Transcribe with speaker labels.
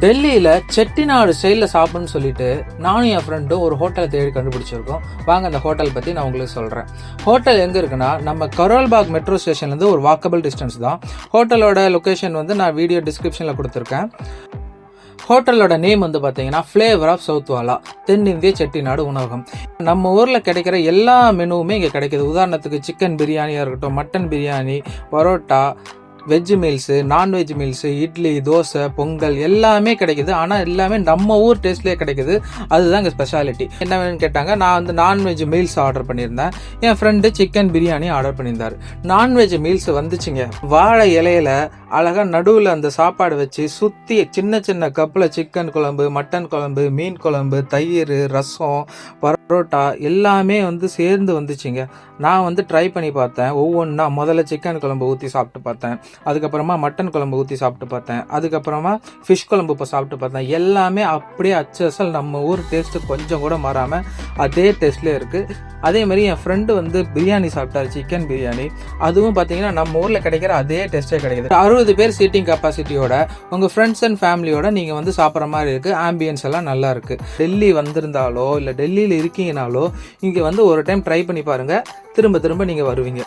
Speaker 1: டெல்லியில் செட்டிநாடு ஸ்டைலில் சாப்பிட்ணுன்னு சொல்லிட்டு நானும் என் ஃப்ரெண்டும் ஒரு ஹோட்டலை தேடி கண்டுபிடிச்சிருக்கோம். வாங்க அந்த ஹோட்டல் பற்றி நான் உங்களுக்கு சொல்கிறேன். ஹோட்டல் எங்கே இருக்குன்னா நம்ம கரோல்பாக் மெட்ரோ ஸ்டேஷன்லேருந்து ஒரு வாக்கபிள் டிஸ்டன்ஸ் தான். ஹோட்டலோட லொக்கேஷன் நான் வீடியோ டிஸ்கிரிப்ஷனில் கொடுத்துருக்கேன். ஹோட்டலோட நேம் பார்த்தீங்கன்னா ஃப்ளேவர் ஆஃப் சவுத் வாலா, தென்னிந்திய செட்டிநாடு உணவகம். நம்ம ஊரில் கிடைக்கிற எல்லா மெனுவுமே இங்கே கிடைக்கிது. உதாரணத்துக்கு சிக்கன் பிரியாணியாக இருக்கட்டும், mutton biryani, parotta, veg meals, non veg meals, idli, dosa, Pongal எல்லாமே கிடைக்குது. ஆனால் எல்லாமே நம்ம ஊர் டேஸ்ட்லேயே கிடைக்குது. அதுதான் இங்கே ஸ்பெஷாலிட்டி. என்ன வேணும்னு கேட்டாங்க. நான் நான்வெஜ் மீல்ஸ் ஆர்டர் பண்ணியிருந்தேன். என் ஃப்ரெண்டு சிக்கன் பிரியாணி ஆர்டர் பண்ணியிருந்தார். நான்வெஜ் மீல்ஸ் வந்துச்சுங்க. வாழை இலையில அழகாக நடுவில் அந்த சாப்பாடு வச்சு சுற்றி சின்ன சின்ன கப்பில் சிக்கன் குழம்பு, மட்டன் குழம்பு, மீன் குழம்பு, தயிர், ரசம், பரோட்டா எல்லாமே சேர்ந்து வந்துச்சுங்க. நான் ட்ரை பண்ணி பார்த்தேன். ஒவ்வொன்றா முதல்ல சிக்கன் குழம்பு ஊற்றி சாப்பிட்டு பார்த்தேன். அதுக்கப்புறமா மட்டன் குழம்பு ஊற்றி சாப்பிட்டு பார்த்தேன். அதுக்கப்புறமா ஃபிஷ் குழம்பு இப்போ சாப்பிட்டு பார்த்தேன். எல்லாமே அப்படியே அச்சல் நம்ம ஊர் டேஸ்ட்டு கொஞ்சம் கூட மாறாமல் அதே டேஸ்ட்லேயே இருக்குது. அதே மாதிரி என் ஃப்ரெண்டு பிரியாணி சாப்பிட்டாரு, சிக்கன் பிரியாணி. அதுவும் பார்த்தீங்கன்னா நம்ம ஊரில் கிடைக்கிற அதே டேஸ்ட்டே கிடைக்குது. 60 பேர் சீட்டிங் கெப்பாசிட்டியோட உங்கள் ஃப்ரெண்ட்ஸ் அண்ட் ஃபேமிலியோட நீங்கள் சாப்பிட்ற மாதிரி இருக்குது. ஆம்பியன்ஸ் எல்லாம் நல்லா இருக்குது. டெல்லி வந்திருந்தாலோ இல்லை டெல்லியில் இருக்கீங்கனாலோ இங்கே ஒரு டைம் ட்ரை பண்ணி பாருங்கள். திரும்ப திரும்ப நீங்கள் வருவீங்க.